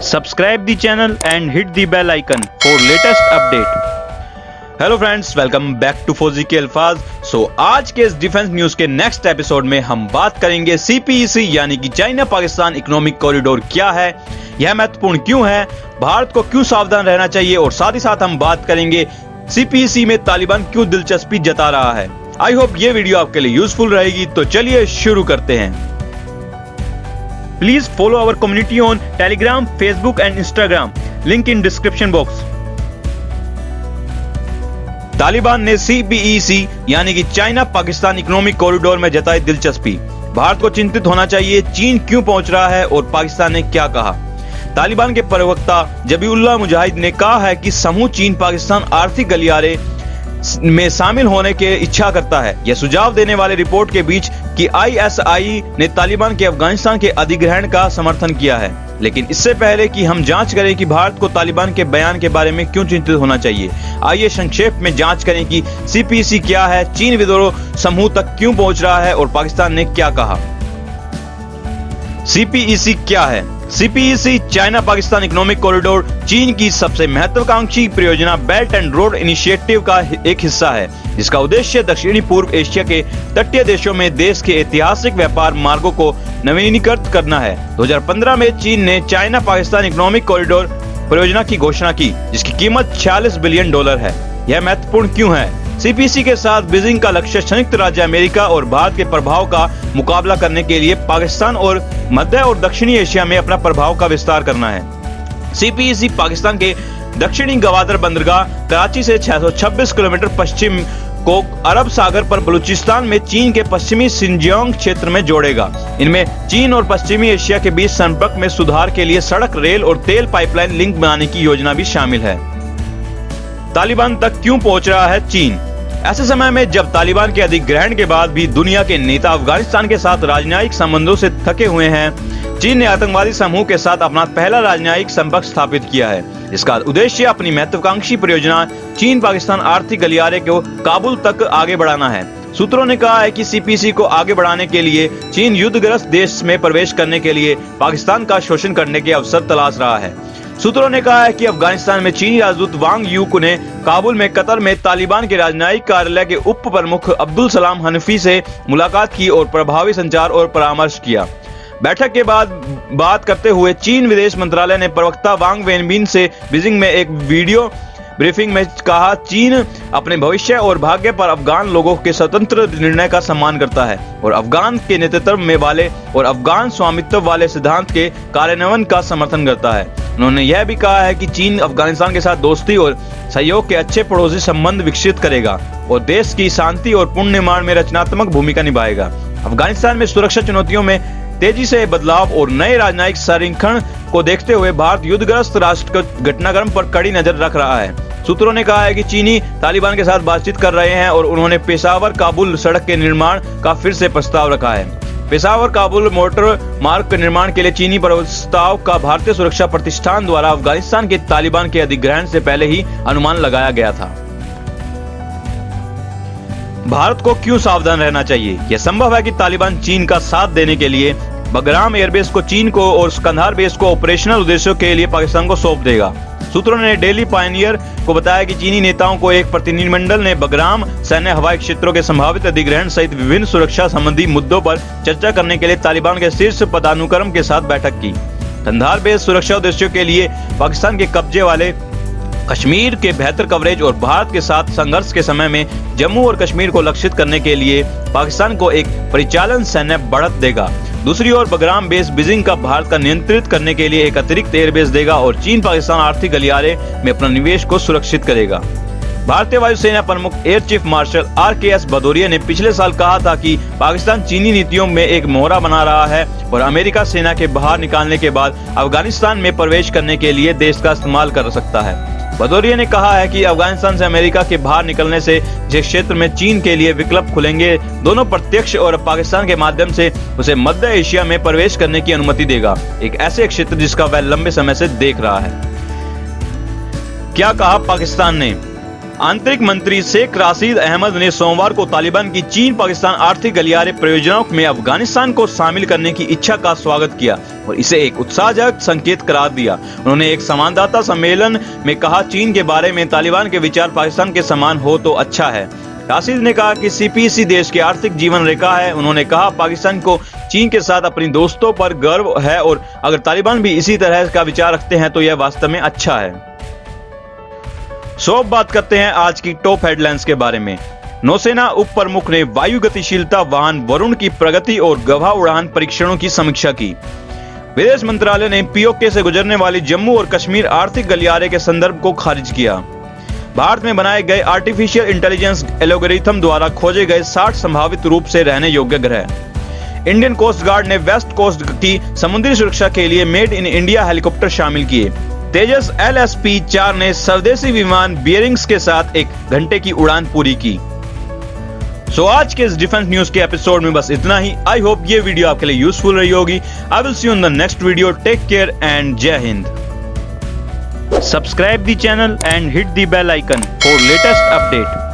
Subscribe the channel and hit the bell icon for latest update. Hello friends, welcome back to फौजी के अल्फाज। आज के इस डिफेंस न्यूज के नेक्स्ट एपिसोड में हम बात करेंगे CPEC यानी कि चाइना पाकिस्तान इकोनॉमिक कॉरिडोर क्या है, यह महत्वपूर्ण क्यों है, भारत को क्यों सावधान रहना चाहिए और साथ ही साथ हम बात करेंगे CPEC में तालिबान क्यों दिलचस्पी जता रहा है। आई होप ये वीडियो आपके लिए यूजफुल रहेगी, तो चलिए शुरू करते हैं। Please follow our community on Telegram, Facebook and Instagram. Link in description box. Taliban ने CPEC यानी कि चाइना पाकिस्तान इकोनॉमिक कॉरिडोर में जताई दिलचस्पी। भारत को चिंतित होना चाहिए, चीन क्यों पहुंच रहा है और पाकिस्तान ने क्या कहा। तालिबान के प्रवक्ता जबीउल्लाह मुजाहिद ने कहा है कि समूह चीन पाकिस्तान आर्थिक गलियारे में शामिल होने की इच्छा करता है। यह सुझाव देने वाले रिपोर्ट के बीच कि ISI ने तालिबान के अफगानिस्तान के अधिग्रहण का समर्थन किया है। लेकिन इससे पहले कि हम जांच करें कि भारत को तालिबान के बयान के बारे में क्यों चिंतित होना चाहिए, आइए संक्षेप में जांच करें कि CPEC क्या है, चीन विद्रोह समूह तक क्यों पहुंच रहा है और पाकिस्तान ने क्या कहा। CPEC क्या है? CPEC China Pakistan economic corridor चीन की सबसे महत्वाकांक्षी परियोजना बेल्ट एंड रोड इनिशिएटिव का एक हिस्सा है, जिसका उद्देश्य दक्षिणी पूर्व एशिया के तटीय देशों में देश के ऐतिहासिक व्यापार मार्गों को नवीनीकृत करना है। 2015 में चीन ने चाइना पाकिस्तान इकोनॉमिक कॉरिडोर परियोजना की घोषणा की, जिसकी कीमत $46 बिलियन है। यह महत्वपूर्ण क्यों है? CPEC के साथ बीजिंग का लक्ष्य संयुक्त राज्य अमेरिका और भारत के प्रभाव का मुकाबला करने के लिए पाकिस्तान और मध्य और दक्षिणी एशिया में अपना प्रभाव का विस्तार करना है। CPEC पाकिस्तान के दक्षिणी गवादर बंदरगाह कराची से 626 किलोमीटर पश्चिम को अरब सागर पर बलूचिस्तान में चीन के पश्चिमी सिंजियांग क्षेत्र में जोड़ेगा। इनमें चीन और पश्चिमी एशिया के बीच संपर्क में सुधार के लिए सड़क, रेल और तेल पाइपलाइन लिंक बनाने की योजना भी शामिल है। तालिबान तक क्यों पहुंच रहा है चीन? ऐसे समय में जब तालिबान के अधिग्रहण के बाद भी दुनिया के नेता अफगानिस्तान के साथ राजनयिक संबंधों से थके हुए हैं, चीन ने आतंकवादी समूह के साथ अपना पहला राजनयिक संपर्क स्थापित किया है। इसका उद्देश्य अपनी महत्वाकांक्षी परियोजना चीन पाकिस्तान आर्थिक गलियारे को काबुल तक आगे बढ़ाना है। सूत्रों ने कहा है कि CPEC को आगे बढ़ाने के लिए चीन युद्धग्रस्त देश में प्रवेश करने के लिए पाकिस्तान का शोषण करने के अवसर तलाश रहा है। सूत्रों ने कहा है कि अफगानिस्तान में चीनी राजदूत वांग यू ने काबुल में कतर में तालिबान के राजनयिक कार्यालय के उप प्रमुख अब्दुल सलाम हनफी से मुलाकात की और प्रभावी संचार और परामर्श किया। बैठक के बाद बात करते हुए चीन विदेश मंत्रालय ने प्रवक्ता वांग वेनबिन से बीजिंग में एक वीडियो ब्रीफिंग में कहा, चीन अपने भविष्य और भाग्य पर अफगान लोगों के स्वतंत्र निर्णय का सम्मान करता है और अफगान के नेतृत्व में वाले और अफगान स्वामित्व वाले सिद्धांत के कार्यान्वयन का समर्थन करता है। उन्होंने यह भी कहा है कि चीन अफगानिस्तान के साथ दोस्ती और सहयोग के अच्छे पड़ोसी संबंध विकसित करेगा और देश की शांति और पुनर्निर्माण में रचनात्मक भूमिका निभाएगा। अफगानिस्तान में सुरक्षा चुनौतियों में तेजी से बदलाव और नए राजनयिक संरक्षण को देखते हुए भारत युद्धग्रस्त राष्ट्र घटनाक्रम पर कड़ी नजर रख रहा है। सूत्रों ने कहा है कि चीनी तालिबान के साथ बातचीत कर रहे हैं और उन्होंने पेशावर काबुल सड़क के निर्माण का फिर से प्रस्ताव रखा है। पेशावर काबुल मोटर मार्ग के निर्माण के लिए चीनी प्रस्ताव का भारतीय सुरक्षा प्रतिष्ठान द्वारा अफगानिस्तान के तालिबान के अधिग्रहण से पहले ही अनुमान लगाया गया था। भारत को क्यों सावधान रहना चाहिए? यह संभव है कि तालिबान चीन का साथ देने के लिए बगराम एयरबेस को चीन को और कंधार बेस को ऑपरेशनल उद्देश्यों के लिए पाकिस्तान को सौंप देगा। सूत्रों ने डेली पायनियर को बताया कि चीनी नेताओं को एक प्रतिनिधिमंडल ने बगराम सैन्य हवाई क्षेत्रों के संभावित अधिग्रहण सहित विभिन्न सुरक्षा संबंधी मुद्दों पर चर्चा करने के लिए तालिबान के शीर्ष पदानुक्रम के साथ बैठक की। कंधार बेस सुरक्षा उद्देश्यों के लिए पाकिस्तान के कब्जे वाले कश्मीर के बेहतर कवरेज और भारत के साथ संघर्ष के समय में जम्मू और कश्मीर को लक्षित करने के लिए पाकिस्तान को एक परिचालन सैन्य बढ़त देगा। दूसरी ओर बगराम बेस बीजिंग का भारत का नियंत्रित करने के लिए एक अतिरिक्त एयरबेस देगा और चीन पाकिस्तान आर्थिक गलियारे में अपना निवेश को सुरक्षित करेगा। भारतीय वायुसेना प्रमुख air chief marshal RKS Bhadauria ने पिछले साल कहा था कि पाकिस्तान चीनी नीतियों में एक मोहरा बना रहा है और अमेरिका सेना के बाहर निकालने के बाद अफगानिस्तान में प्रवेश करने के लिए देश का इस्तेमाल कर सकता है। भदौरिया ने कहा है कि अफगानिस्तान से अमेरिका के बाहर निकलने से जिस क्षेत्र में चीन के लिए विकल्प खुलेंगे, दोनों प्रत्यक्ष और पाकिस्तान के माध्यम से उसे मध्य एशिया में प्रवेश करने की अनुमति देगा, एक ऐसे क्षेत्र जिसका वह लंबे समय से देख रहा है। क्या कहा पाकिस्तान ने? आंतरिक मंत्री शेख राशिद अहमद ने सोमवार को तालिबान की चीन पाकिस्तान आर्थिक गलियारे परियोजनाओं में अफगानिस्तान को शामिल करने की इच्छा का स्वागत किया और इसे एक उत्साहजनक संकेत करार दिया। उन्होंने एक संवाददाता सम्मेलन में कहा, चीन के बारे में तालिबान के विचार पाकिस्तान के समान हो तो अच्छा है। राशिद ने कहा कि सीपीसी देश की आर्थिक जीवन रेखा है। उन्होंने कहा, पाकिस्तान को चीन के साथ अपनी दोस्तों पर गर्व है और अगर तालिबान भी इसी तरह का विचार रखते हैं तो यह वास्तव में अच्छा है। अब बात करते हैं आज की टॉप हेडलाइंस के बारे में। नौसेना उप प्रमुख ने वायु गतिशीलता वाहन वरुण की प्रगति और गवाह उड़ान परीक्षणों की समीक्षा की। विदेश मंत्रालय ने पीओके से गुजरने वाली जम्मू और कश्मीर आर्थिक गलियारे के संदर्भ को खारिज किया। भारत में बनाए गए आर्टिफिशियल इंटेलिजेंस एल्गोरिथम द्वारा खोजे गए 60 संभावित रूप से रहने योग्य ग्रह। इंडियन कोस्ट गार्ड ने वेस्ट कोस्ट की समुद्री सुरक्षा के लिए मेड इन इंडिया हेलीकॉप्टर शामिल किए। तेजस LSP-4 ने स्वदेशी विमान बियरिंग्स के साथ 1 घंटे की उड़ान पूरी की। आज के इस डिफेंस न्यूज के एपिसोड में बस इतना ही। आई होप ये वीडियो आपके लिए यूजफुल रही होगी। I will see you in the next video. Take care and जय हिंद। Subscribe the channel and hit the bell icon for latest update.